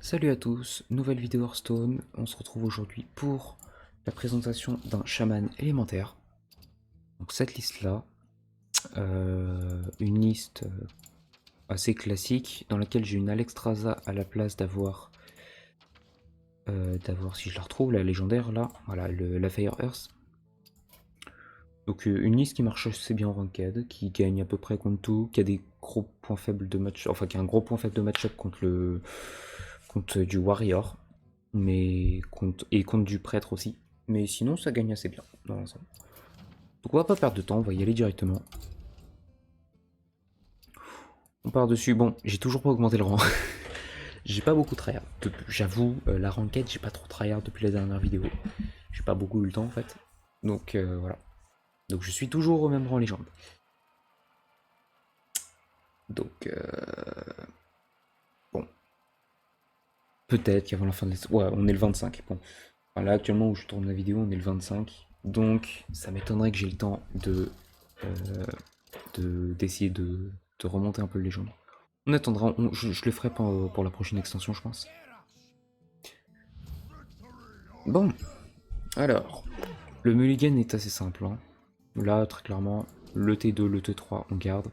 Salut à tous, nouvelle vidéo Hearthstone. On se retrouve aujourd'hui pour la présentation d'un chaman élémentaire. Donc cette liste là, une liste assez classique dans laquelle j'ai une Alexstrasza à la place d'avoir, si je la retrouve, la légendaire là, voilà, la Fire Earth. Donc une liste qui marche assez bien en ranked, qui gagne à peu près contre tout, qui a des gros points faibles de match, enfin qui a un gros point faible de match-up contre du Warrior, mais contre du prêtre aussi. Mais sinon ça gagne assez bien dans l'ensemble. Donc on va pas perdre de temps, on va y aller directement. On part dessus. Bon, j'ai toujours pas augmenté le rang. J'ai pas beaucoup tryhard. J'avoue, la ranked, j'ai pas trop tryhard depuis la dernière vidéo. J'ai pas beaucoup eu le temps en fait. Donc voilà. Donc je suis toujours au même rang légende. Donc bon, peut-être qu'avant la fin de ouais, on est le 25. Bon, enfin, là actuellement où je tourne la vidéo, on est le 25. Donc ça m'étonnerait que j'ai le temps d'essayer de remonter un peu le légende. On attendra, je le ferai pour la prochaine extension, je pense. Bon, alors, le mulligan est assez simple. Hein. Là, très clairement, le T2, le T3, on garde.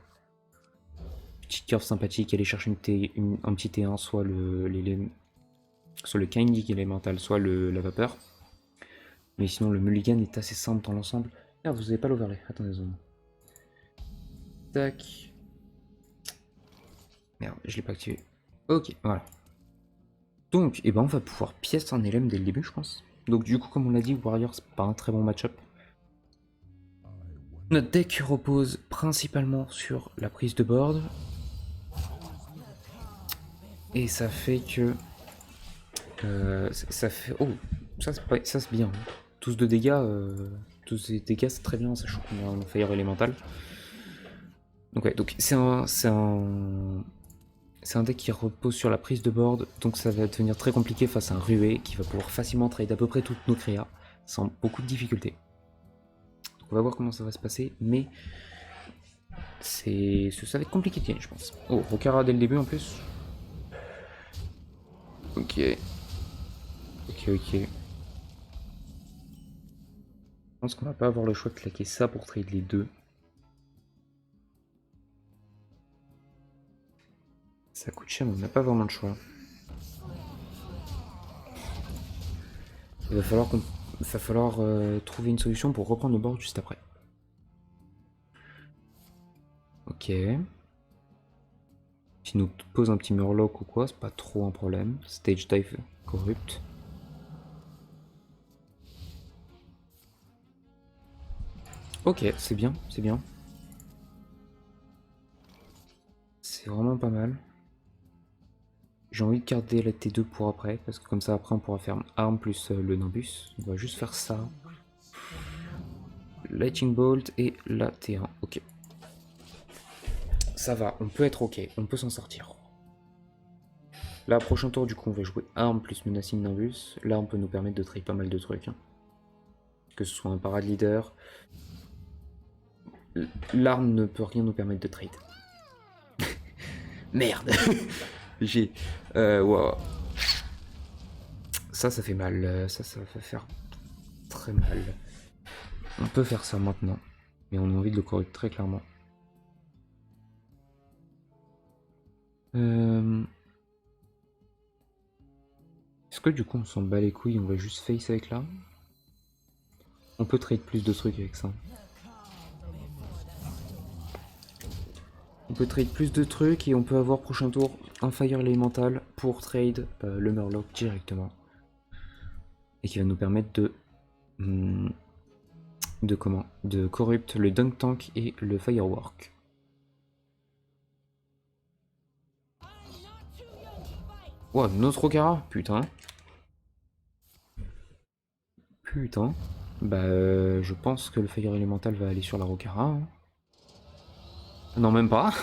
Petite curve sympathique, aller chercher un petit T1, soit soit le Kindling élémental, soit la vapeur. Mais sinon, le mulligan est assez simple dans l'ensemble. Merde, vous avez pas l'overlay. Attendez, zone. Tac. Merde, je l'ai pas activé. Ok, voilà. Donc, eh ben, on va pouvoir pièce un LM dès le début, je pense. Donc, du coup, comme on l'a dit, Warrior, c'est pas un très bon match-up. Notre deck repose principalement sur la prise de board. Et ça fait que... ça fait... Oh, ça c'est bien. Hein. Tous de dégâts, tous ces dégâts c'est très bien, sachant qu'on a un Fire élémental. Donc ouais, donc c'est un deck qui repose sur la prise de board, donc ça va devenir très compliqué face à un rué qui va pouvoir facilement trade à peu près toutes nos créas, sans beaucoup de difficultés. Donc on va voir comment ça va se passer, mais ça va être compliqué de gagner, je pense. Oh, Rokara dès le début en plus. Ok. Ok. Je pense qu'on va pas avoir le choix de claquer ça pour trade les deux. Ça coûte cher, mais on n'a pas vraiment le choix. Il va falloir trouver une solution pour reprendre le board juste après. Ok. S'il nous pose un petit Murloc ou quoi, c'est pas trop un problème. Stage dive corrupt. Ok, c'est bien, c'est bien. C'est vraiment pas mal. J'ai envie de garder la T2 pour après, parce que comme ça après on pourra faire arme plus le Nimbus. On va juste faire ça. Lightning Bolt et la T1, ok. Ça va, on peut être ok, on peut s'en sortir. Là, prochain tour, du coup, on va jouer arme plus menacing Nimbus. Là, on peut nous permettre de trade pas mal de trucs. Hein. Que ce soit un parade leader. L'arme ne peut rien nous permettre de trade. Merde. J'ai... wow. Ça fait mal. Ça va faire très mal. On peut faire ça maintenant. Mais on a envie de le corriger très clairement. Est-ce que du coup on s'en bat les couilles, on va juste face avec l'arme? On peut trade plus de trucs avec ça. On peut trade plus de trucs et on peut avoir prochain tour un Fire Elemental pour trade le Murloc directement. Et qui va nous permettre de corrupt le Dunk Tank et le Firework. Wow, notre Rokara. Putain. Putain. Bah je pense que le Fire Elemental va aller sur la Rokara. Hein. Non même pas.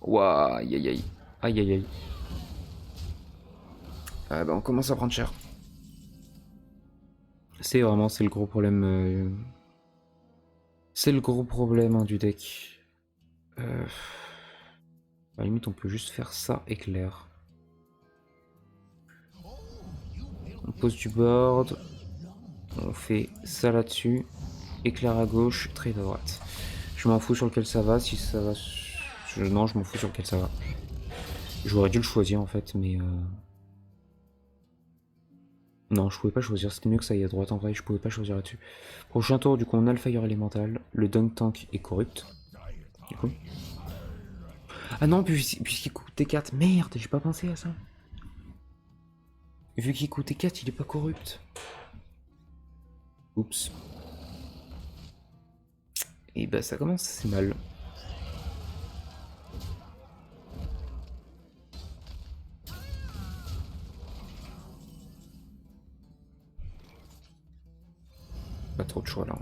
Waouh, aïe aïe aïe. Aïe aïe aïe. Ah bah on commence à prendre cher. C'est le gros problème. C'est le gros problème hein, du deck. À la limite on peut juste faire ça éclair. pose du board. On fait ça là-dessus. Éclair à gauche, trade à droite. Je m'en fous sur lequel ça va. Si ça va... Non, je m'en fous sur lequel ça va. J'aurais dû le choisir en fait, mais... Non, je pouvais pas choisir. C'était mieux que ça aille à droite en vrai. Je pouvais pas choisir là-dessus. Prochain tour, du coup, on a le Fire Elemental. Le Dunk Tank est corrupt. Du coup. Ah non, puisqu'il coûte T4. Merde, j'ai pas pensé à ça. Vu qu'il coûte T4, il est pas corrupt. Oups. Et bah ça commence assez mal. Pas trop de choix là.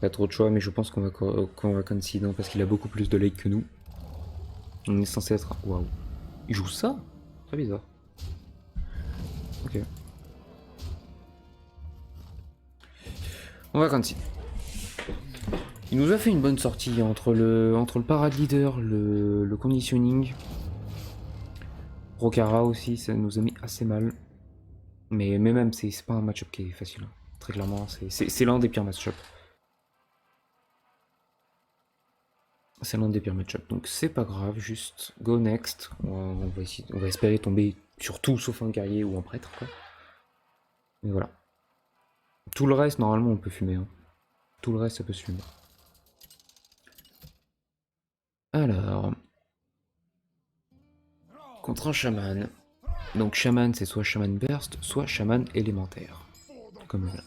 Pas trop de choix, mais je pense qu'on va concede parce qu'il a beaucoup plus de late que nous. On est censé être... Waouh. Il joue ça? Très bizarre. Ok. On va concede. Il nous a fait une bonne sortie entre le parade leader, le conditioning. Rokara aussi, ça nous a mis assez mal. Mais même, c'est pas un match-up qui est facile. Très clairement, c'est l'un des pires match-up. C'est l'un des pires match-up, donc c'est pas grave, juste go next. On va espérer tomber sur tout sauf un guerrier ou un prêtre, quoi. Mais voilà. Tout le reste, normalement, on peut fumer. Hein. Tout le reste, ça peut se fumer. Alors... Contre un chaman. Donc chaman, c'est soit chaman burst, soit chaman élémentaire. Comme là.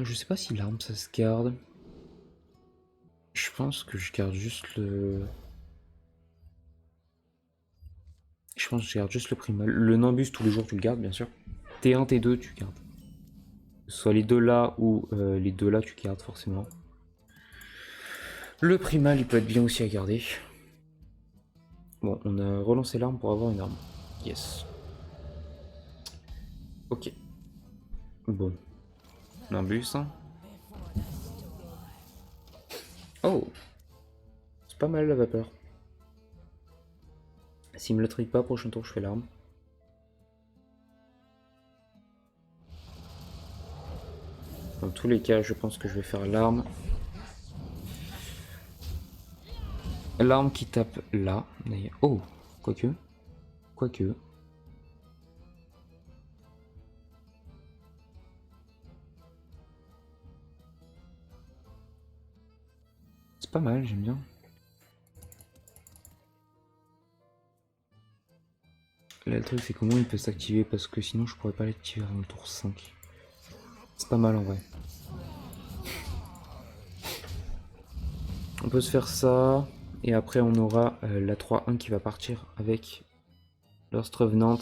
Je sais pas si l'arme, ça se garde. Je pense que je garde juste le... Je pense que je garde juste le primal. Le Nimbus, tous les jours, tu le gardes, bien sûr. T1, T2, tu gardes. Soit les deux là ou les deux là, tu gardes forcément. Le primal, il peut être bien aussi à garder. Bon, on a relancé l'arme pour avoir une arme. Yes. Ok. Bon. Nimbus. Hein. Oh. C'est pas mal la vapeur. S'il me le trade pas, prochain tour, je fais l'arme. Dans tous les cas, je pense que je vais faire l'arme. L'arme qui tape là. Oh, quoique. Quoique. C'est pas mal, j'aime bien. Là, le truc, c'est comment il peut s'activer parce que sinon, je pourrais pas l'activer avant le tour 5. C'est pas mal en vrai. On peut se faire ça. Et après, on aura la 3-1 qui va partir avec Lost Revenant.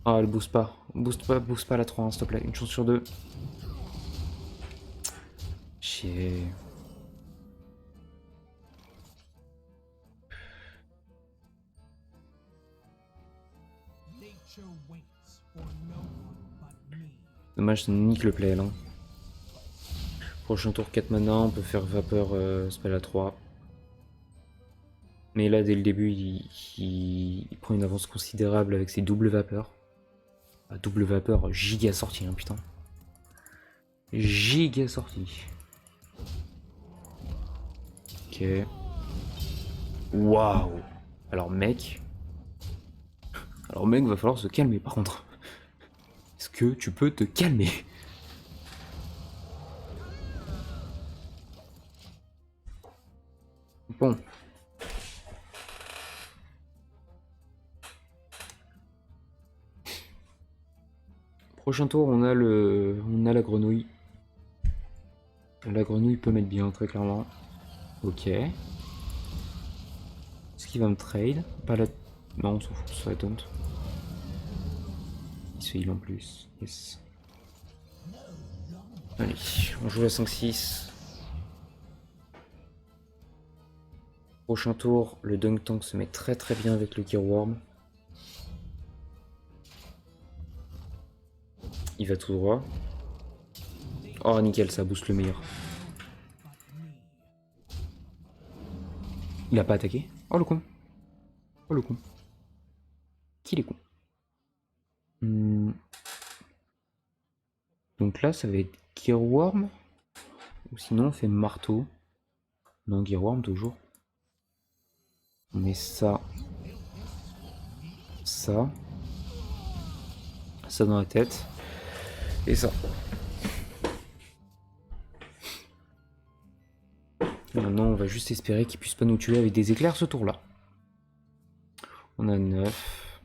Ah, elle booste pas. Booste pas la 3-1, s'il te plaît. Une chance sur deux. Chier. Dommage, ça nous nique le play là. Prochain tour 4 mana, on peut faire vapeur spell à 3. Mais là, dès le début, il prend une avance considérable avec ses doubles vapeurs. Ah, double vapeur, giga sortie, hein, putain. Giga sortie. Ok. Waouh. Alors mec, va falloir se calmer par contre. Est-ce que tu peux te calmer? Bon. Prochain tour, on a la grenouille. La grenouille peut mettre bien, très clairement. Ok. Est-ce qu'il va me trade? Pas la... Non, on s'en fout, ça va taunt. Il se heal en plus. Yes. Allez, on joue à 5-6. Prochain tour, le Dunk Tank se met très très bien avec le Gearworm. Il va tout droit. Oh nickel, ça booste le meilleur. Il a pas attaqué? Oh le con. Oh le con. Qu'il est con. Donc là, ça va être Gearworm. Ou sinon, on fait marteau. Non, Gearworm toujours. On met ça. Ça. Ça dans la tête. Et ça. Maintenant, on va juste espérer qu'il puisse pas nous tuer avec des éclairs ce tour-là. On a 9.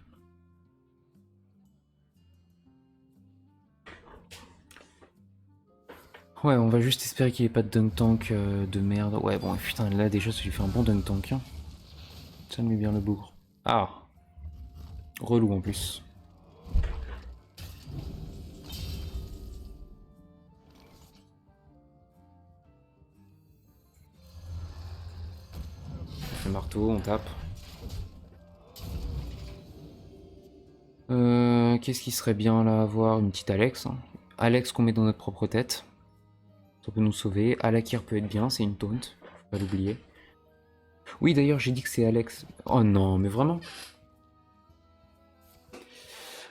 Ouais, on va juste espérer qu'il n'y ait pas de dunk tank de merde. Ouais, bon, putain, là déjà, ça lui fait un bon dunk tank. Hein. Ça me met bien le bougre. Ah, relou en plus. On fait marteau, on tape. Qu'est-ce qui serait bien là à avoir? Une petite Alex. Hein. Alex qu'on met dans notre propre tête. Ça peut nous sauver. Alakir peut être bien, c'est une taunt. Faut pas l'oublier. Oui, d'ailleurs, j'ai dit que c'est Alex. Oh non, mais vraiment?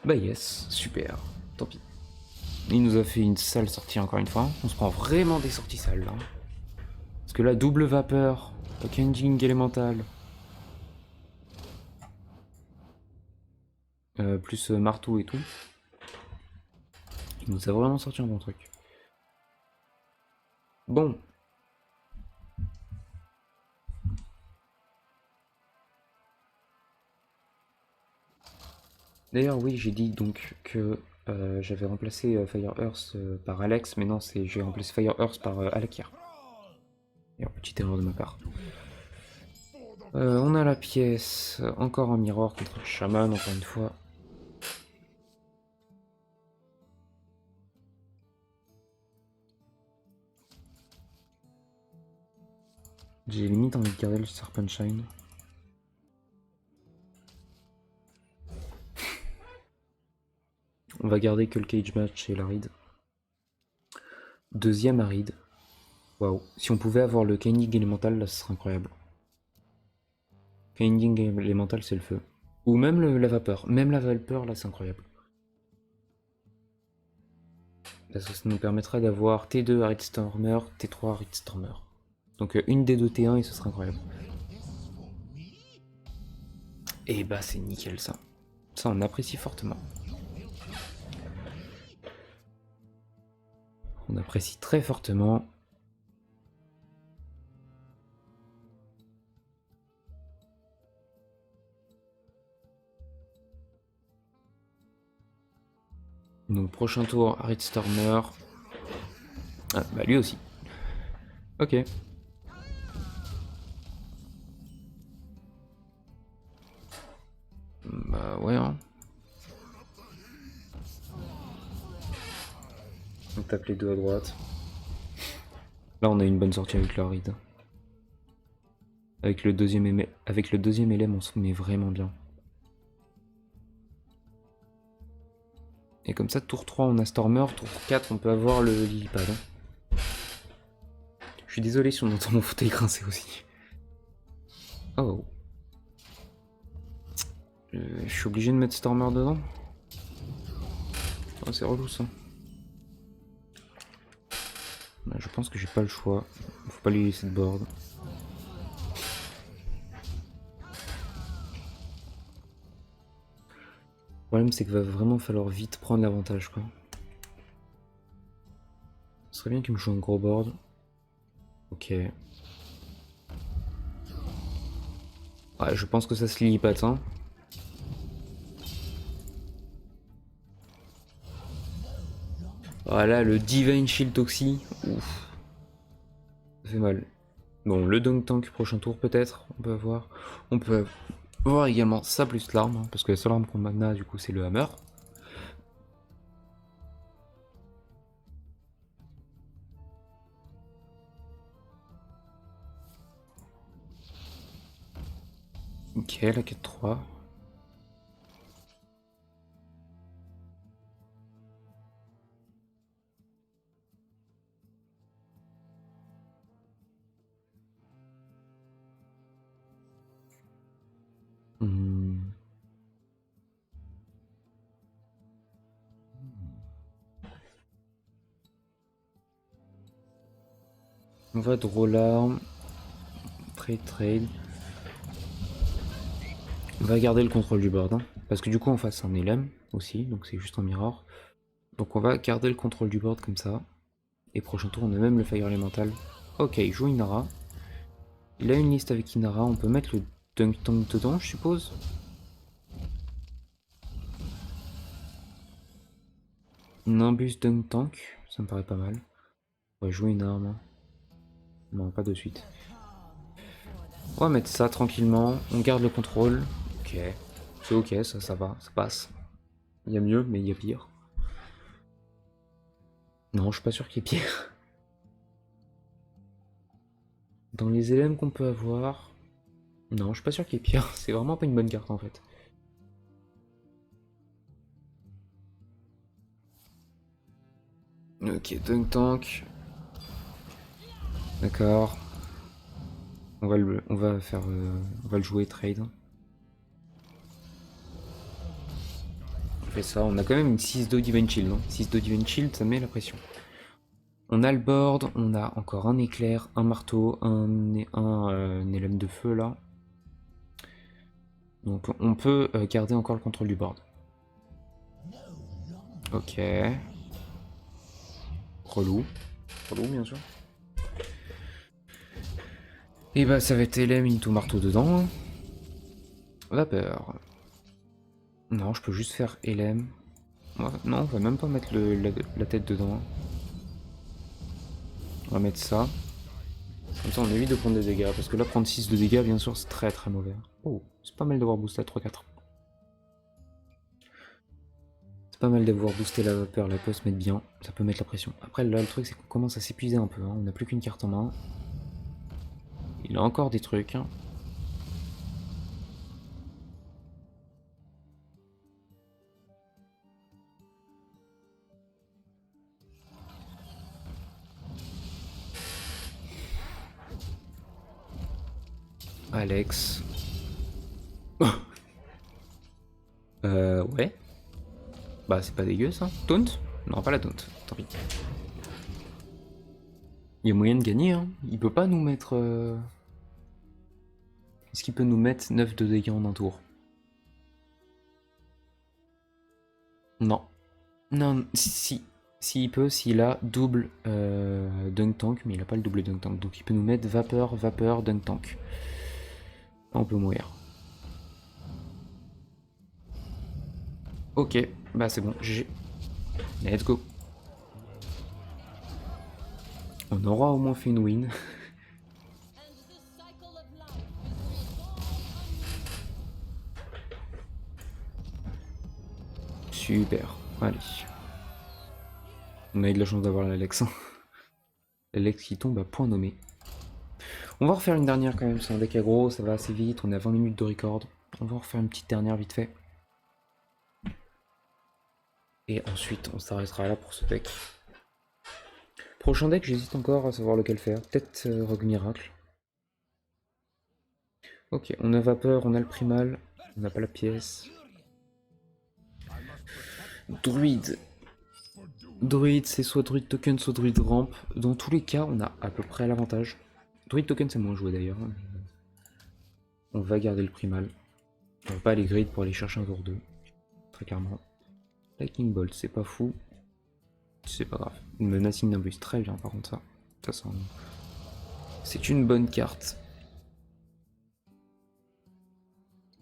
Bah yes, super. Tant pis. Il nous a fait une sale sortie encore une fois. On se prend vraiment des sorties sales là. Parce que là, double vapeur, packaging élémental, plus marteau et tout. Il nous a vraiment sorti un bon truc. Bon. D'ailleurs, oui, j'ai dit donc que j'avais remplacé Fire Earth par Alex, mais non, j'ai remplacé Fire Earth par Alakir. D'ailleurs, petite erreur de ma part. On a la pièce, encore un mirror contre le chaman, encore une fois. J'ai limite envie de garder le Serpent Shine. On va garder que le Cage Match et l'Arid. Deuxième Arid. Waouh. Si on pouvait avoir le Kindling élémental, là, ce serait incroyable. Kindling élémental, c'est le feu. Ou même la vapeur. Même la vapeur, là, c'est incroyable. Parce que ça nous permettrait d'avoir T2 Arid Stormer, T3 Arid Stormer. Donc une des deux T1 et ce serait incroyable. Et bah c'est nickel ça. Ça on apprécie fortement. On apprécie très fortement. Donc prochain tour, Arid Stormer. Ah bah lui aussi. Ok. Bah ouais hein. On tape les deux à droite. Là on a une bonne sortie avec l'Arid. Avec le deuxième LM on se met vraiment bien. Et comme ça tour 3 on a Stormer, tour 4 on peut avoir le Lilipad. Hein. Je suis désolé si on entend mon fauteuil grincer aussi. Oh. Je suis obligé de mettre Stormer dedans. Oh, c'est relou ça. Je pense que j'ai pas le choix. Faut pas lui laisser de board. Le problème c'est qu'il va vraiment falloir vite prendre l'avantage quoi. Ce serait bien qu'il me joue un gros board. Ok. Ouais, je pense que ça se lie pas tant. Voilà, le Divine Shield Toxie. Ouf. Ça fait mal. Bon, le Dunk Tank prochain tour peut-être. On peut avoir. On peut avoir également ça plus l'arme. Hein, parce que la seule arme qu'on a du coup c'est le Hammer. Ok, la 4-3. On va draw l'arme. Trade. On va garder le contrôle du board. Hein, parce que du coup en face c'est un LM aussi. Donc c'est juste un mirror. Donc on va garder le contrôle du board comme ça. Et prochain tour on a même le Fire Elemental. Ok, il joue Inara. Il a une liste avec Inara. On peut mettre le Dunk Tank dedans je suppose. Nimbus Dunk Tank. Ça me paraît pas mal. On va jouer une arme. Non, pas de suite. On va mettre ça tranquillement. On garde le contrôle. Ok. C'est ok, ça va, ça passe. Il y a mieux, mais il y a pire. Non, je suis pas sûr qu'il y ait pire. Dans les LM qu'on peut avoir... Non, je suis pas sûr qu'il y ait pire. C'est vraiment pas une bonne carte en fait. Ok, Dunk Tank. D'accord. On va le jouer trade. On fait ça. On a quand même une 6-2 Divine Shield. Non 6-2 Divine Shield, ça met la pression. On a le board, on a encore un éclair, un marteau, un élème de feu là. Donc on peut garder encore le contrôle du board. Ok. Relou. Relou bien sûr. Et bah ça va être élème into marteau dedans. Vapeur. Non, je peux juste faire élème. Non, on va même pas mettre la tête dedans. On va mettre ça. Comme ça on évite de prendre des dégâts. Parce que là prendre 6 de dégâts bien sûr c'est très très mauvais. Oh, c'est pas mal d'avoir boosté à 3-4. C'est pas mal d'avoir boosté la vapeur, la peut se mettre bien. Ça peut mettre la pression. Après là le truc c'est qu'on commence à s'épuiser un peu. Hein. On n'a plus qu'une carte en main. Il a encore des trucs. Hein. Alex. Ouais. Bah c'est pas dégueu ça. Taunt? Non, pas la taunt. Tant pis. Il y a moyen de gagner, hein. Il peut pas nous mettre... Est-ce qu'il peut nous mettre 9 de dégâts en un tour? Non. Non, si. Si il peut, s'il a double Dunk Tank, mais il a pas le double Dunk Tank. Donc il peut nous mettre vapeur, Dunk Tank. Là, on peut mourir. Ok, bah c'est bon, GG. Let's go. On aura au moins fait une win. Super, allez. On a eu de la chance d'avoir l'Alex. L'Alex qui tombe à point nommé. On va refaire une dernière quand même, c'est un deck aggro, ça va assez vite, on est à 20 minutes de record. On va en refaire une petite dernière vite fait. Et ensuite on s'arrêtera là pour ce deck. Prochain deck, j'hésite encore à savoir lequel faire. Peut-être Rogue Miracle. Ok, on a Vapeur, on a le Primal, on n'a pas la pièce. Druide. Druide, c'est soit Druide Token, soit Druide Ramp. Dans tous les cas, on a à peu près l'avantage. Druide Token, c'est moins joué d'ailleurs. On va garder le Primal. On va pas aller grid pour aller chercher un tour 2. Très clairement. Lightning Bolt, c'est pas fou. C'est pas grave. Une menacing Nimbus, très bien par contre ça. C'est une bonne carte.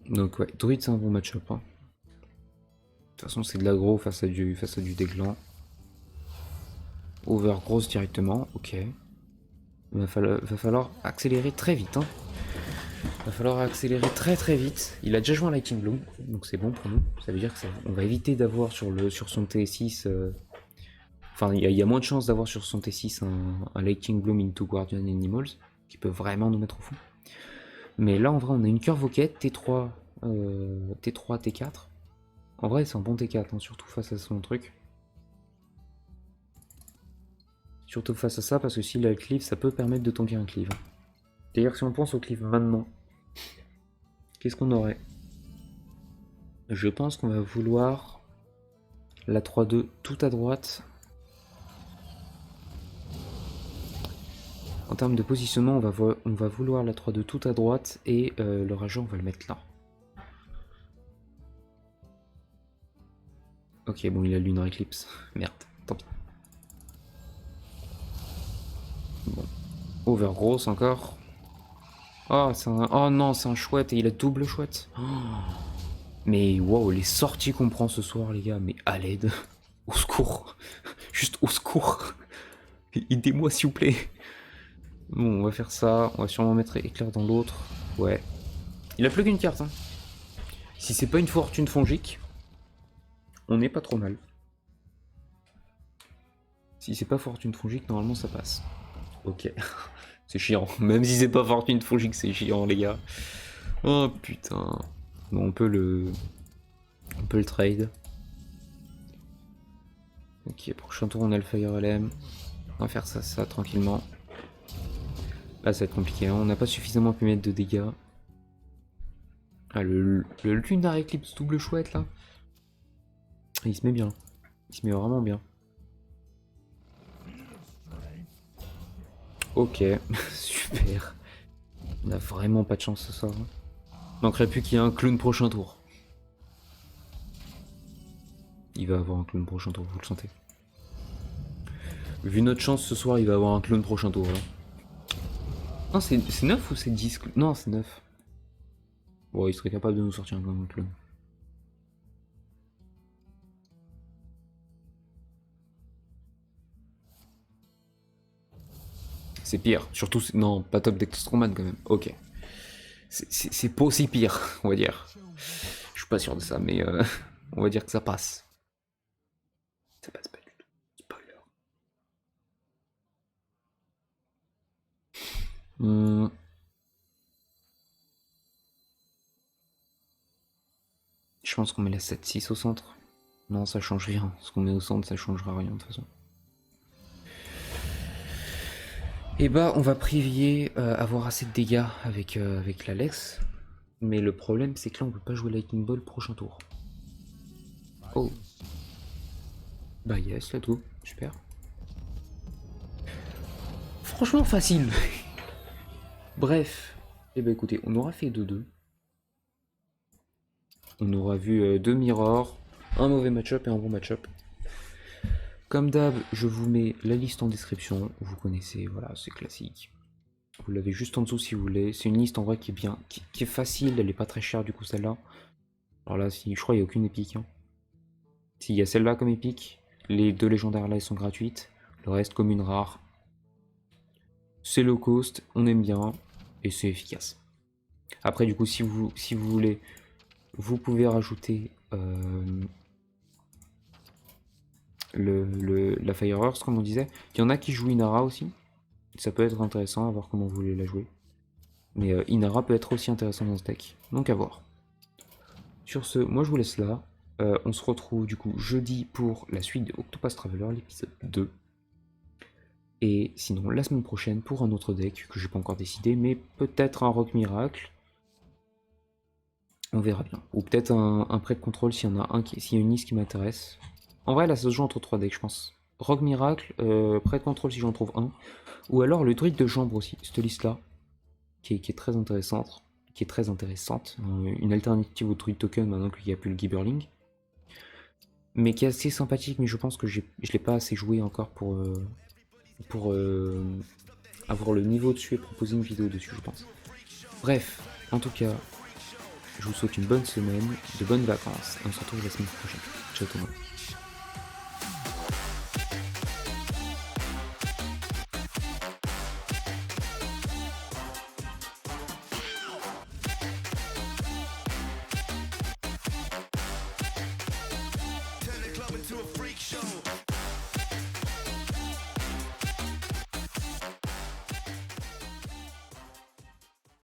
Donc ouais, Druid c'est un bon match-up. Hein. De toute façon c'est de l'aggro face à du déglan. Over grosse directement, ok. Il va falloir accélérer très vite. Hein. Va falloir accélérer très vite. Il a déjà joué un Lightning Bloom, donc c'est bon pour nous. Ça veut dire que on va éviter d'avoir sur son T6... Enfin, il y a moins de chances d'avoir sur son T6 un Lightning Bloom into Guardian Animals, qui peut vraiment nous mettre au fond. Mais là, en vrai, on a une curve au quête, T3, T4. En vrai, c'est un bon T4, hein, surtout face à son truc. Surtout face à ça, parce que s'il a le cleave, ça peut permettre de tanker un cleave. D'ailleurs, si on pense au cleave maintenant, qu'est-ce qu'on aurait? Je pense qu'on va vouloir la 3-2 tout à droite. En termes de positionnement, on va vouloir la 3 de tout à droite et le rageur, on va le mettre là. Ok, bon, il a Lunar Eclipse. Merde, tant pis. Bon. Overgross encore. Oh, oh non, c'est un chouette et il a double chouette. Oh. Mais waouh, les sorties qu'on prend ce soir, les gars, mais à l'aide. Au secours. Juste au secours. Aidez-moi, s'il vous plaît. Bon, on va faire ça. On va sûrement mettre éclair dans l'autre. Ouais. Il a plus qu'une carte, hein. Si c'est pas une fortune fongique, on n'est pas trop mal. Si c'est pas fortune fongique, normalement ça passe. Ok. C'est chiant. Même si c'est pas fortune fongique, c'est chiant, les gars. Oh putain. Bon, on peut le trade. Ok, prochain tour, on a le Fire LM. On va faire ça tranquillement. Là, ça va être compliqué. Hein. On n'a pas suffisamment pu mettre de dégâts. Ah, le Lunar Eclipse double chouette, là. Il se met bien. Il se met vraiment bien. Ok, super. On a vraiment pas de chance ce soir. Hein. Manquerait plus qu'il y ait un clown prochain tour. Il va avoir un clown prochain tour, vous le sentez. Vu notre chance ce soir, il va avoir un clown prochain tour. Là. Non, c'est 9 ou c'est 10? Non, c'est 9. Bon, il serait capable de nous sortir un clown. C'est pire. Surtout, non, pas top d'Extroman quand même. Ok. C'est pas aussi pire, on va dire. Je suis pas sûr de ça, mais on va dire que ça passe. Ça passe pas du tout. Spoiler. Je pense qu'on met la 7-6 au centre. Non, ça change rien. Ce qu'on met au centre, ça changera rien de toute façon. Et bah, on va privier avoir assez de dégâts avec l'Alex. Mais le problème, c'est que là, on peut pas jouer Lightning Ball prochain tour. Oh. Bah yes, let's go. Super. Franchement facile. Bref. Et bah écoutez, on aura fait 2-2. On aura vu 2 mirrors, un mauvais match-up et un bon match-up. Comme d'hab, je vous mets la liste en description. Vous connaissez, voilà, c'est classique. Vous l'avez juste en dessous si vous voulez. C'est une liste en vrai qui est bien, qui est facile. Elle est pas très chère du coup celle-là. Alors là, si, je crois qu'il n'y a aucune épique. Hein. S'il y a celle-là comme épique, les 2 légendaires là, elles sont gratuites. Le reste, commune rare. C'est low cost, on aime bien et c'est efficace. Après, du coup, si vous voulez, vous pouvez rajouter la Fire Earth, comme on disait. Il y en a qui jouent Inara aussi. Ça peut être intéressant à voir comment vous voulez la jouer. Mais Inara peut être aussi intéressant dans ce deck. Donc à voir. Sur ce, moi je vous laisse là. On se retrouve du coup jeudi pour la suite de Octopus Traveler, l'épisode 2. Et sinon la semaine prochaine pour un autre deck que j'ai pas encore décidé, mais peut-être un Rock Miracle. On verra bien. Ou peut-être un prêt de contrôle s'il y en a un s'il y a une liste qui m'intéresse. En vrai là ça se joue entre 3 decks je pense. Rock Miracle, prêt de contrôle si j'en trouve un. Ou alors le druide de jambe aussi, cette liste là. Qui est très intéressante. Une alternative au druide token maintenant qu'il n'y a plus le Gibberling. Mais qui est assez sympathique, mais je pense que je l'ai pas assez joué encore pour avoir le niveau dessus et proposer une vidéo dessus, je pense. Bref, en tout cas, je vous souhaite une bonne semaine, de bonnes vacances, et on se retrouve la semaine prochaine. Ciao tout le monde.